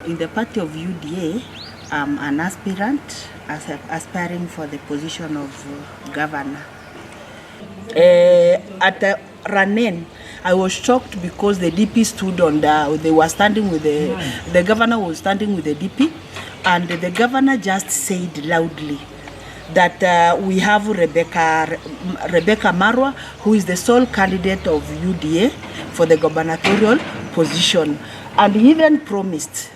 In the party of UDA, I'm an aspirant aspiring for the position of governor. At Ranen, I was shocked because the DP stood on they were standing with the governor was standing with the DP, and the governor just said loudly that we have REBECA Marwa, who is the sole candidate of UDA for the gubernatorial position. And he then promised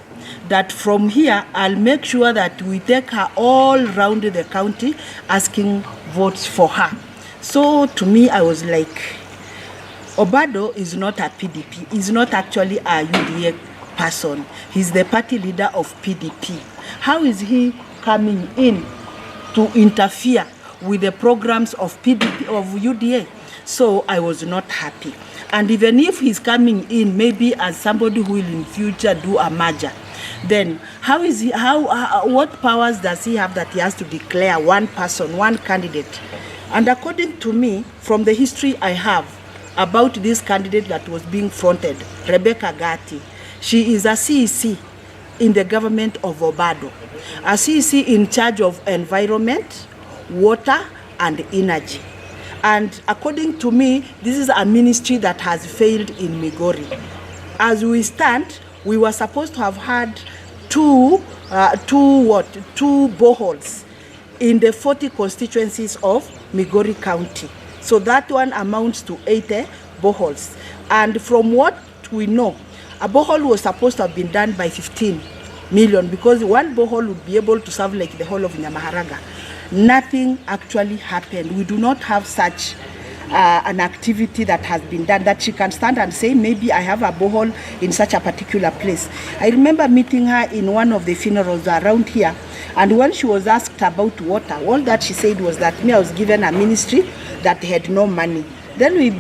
that from here, I'll make sure that we take her all around the county asking votes for her. So to me, I was like, OBADO is not a PDP. He's not actually a UDA person. He's the party leader of PDP. How is he coming in to interfere with the programs of PDP, of UDA? So I was not happy. And even if he's coming in, maybe as somebody who will in future do a merger, then how is he? What powers does he have that he has to declare one person, one candidate? And according to me, from the history I have about this candidate that was being fronted, REBECA, she is a CEC in the government of OBADO, a CEC in charge of environment, water, and energy. And according to me, this is a ministry that has failed in Migori. As we stand, we were supposed to have had two boreholes in the 40 constituencies of Migori County. So that one amounts to 80 boreholes. And from what we know, a borehole was supposed to have been done by 15 million because one borehole would be able to serve like the whole of Nyamaharaga. Nothing actually happened. We do not have such an activity that has been done that she can stand and say, maybe I have a borehole in such a particular place. I remember meeting her in one of the funerals around here, and when she was asked about water, all that she said was that I was given a ministry that had no money. Then we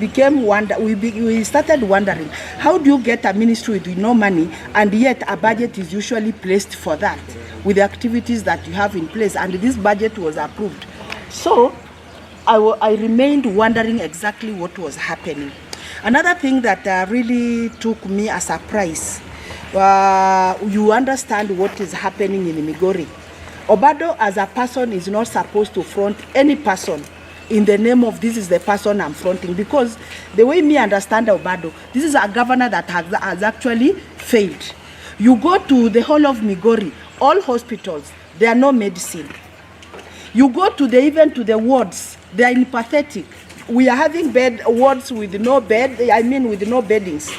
started wondering, how do you get a ministry with no money, and yet a budget is usually placed for that with the activities that you have in place, and this budget was approved. So I remained wondering exactly what was happening. Another thing that really took me a surprise, you understand what is happening in Migori. OBADO as a person is not supposed to front any person in the name of this is the person I'm fronting, because the way me understand OBADO, this is a governor that has actually failed. You go to the whole of Migori, all hospitals, there are no medicine. You go to even to the wards, they are pathetic. We are having wards with no bed, with no beddings.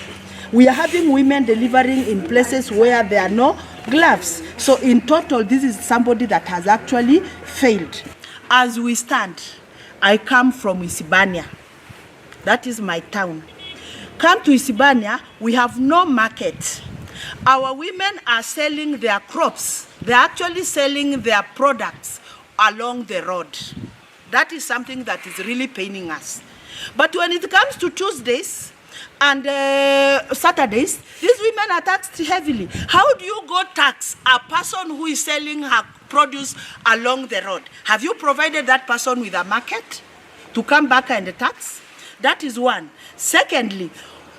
We are having women delivering in places where there are no gloves. So in total, this is somebody that has actually failed. As we stand, I come from Isibania. That is my town. Come to Isibania, we have no market. Our women are selling their crops. They're actually selling their products along the road. That is something that is really paining us. But when it comes to Tuesdays and Saturdays, these women are taxed heavily. How do you go tax a person who is selling her produce along the road? Have you provided that person with a market to come back and tax? That is one. Secondly,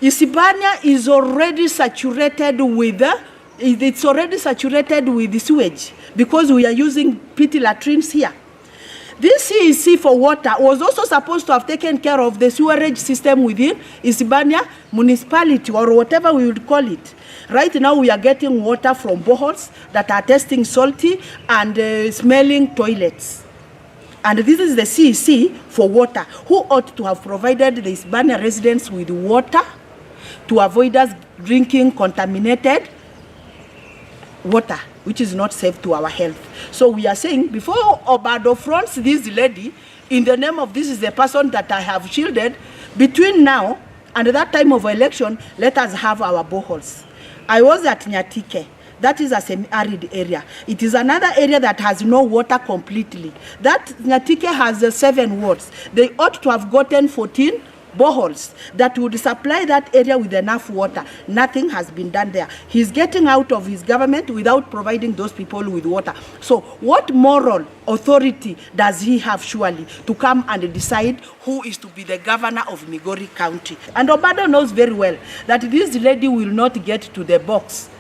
Isibania is already saturated with the sewage because we are using pit latrines here. This CEC for water was also supposed to have taken care of the sewerage system within Isibania municipality, or whatever we would call it. Right now we are getting water from boreholes that are tasting salty and smelling toilets. And this is the CEC for water, who ought to have provided the Isibania residents with water to avoid us drinking contaminated water, which is not safe to our health. So we are saying, before OBADO fronts this lady, in the name of this is the person that I have shielded, between now and that time of election, let us have our boreholes. I was at Nyatike. That is a semi-arid area. It is another area that has no water completely. That Nyatike has 7 wards. They ought to have gotten 14 boreholes that would supply that area with enough water. Nothing has been done there. He's getting out of his government without providing those people with water. So what moral authority does he have, surely, to come and decide who is to be the governor of Migori County? And OBADO knows very well that this lady will not get to the box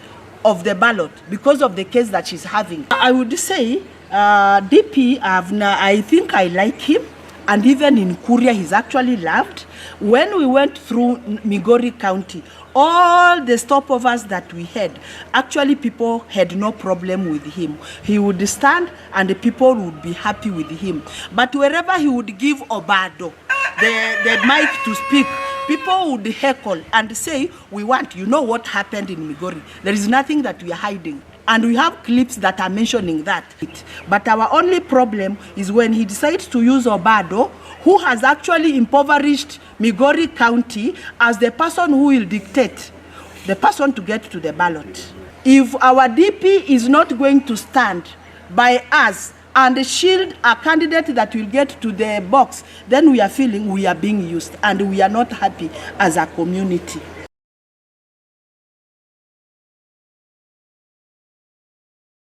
of the ballot because of the case that she's having. I would say DP, I think I like him, and even in Kuria he's actually loved. When we went through Migori County, all the stopovers that we had, actually people had no problem with him. He would stand and the people would be happy with him. But wherever he would give OBADO the mic to speak, people would heckle and say, we want, you know what happened in Migori. There is nothing that we are hiding. And we have clips that are mentioning that. But our only problem is when he decides to use OBADO, who has actually impoverished Migori County, as the person who will dictate the person to get to the ballot. If our DP is not going to stand by us and shield a candidate that will get to the box, then we are feeling we are being used and we are not happy as a community.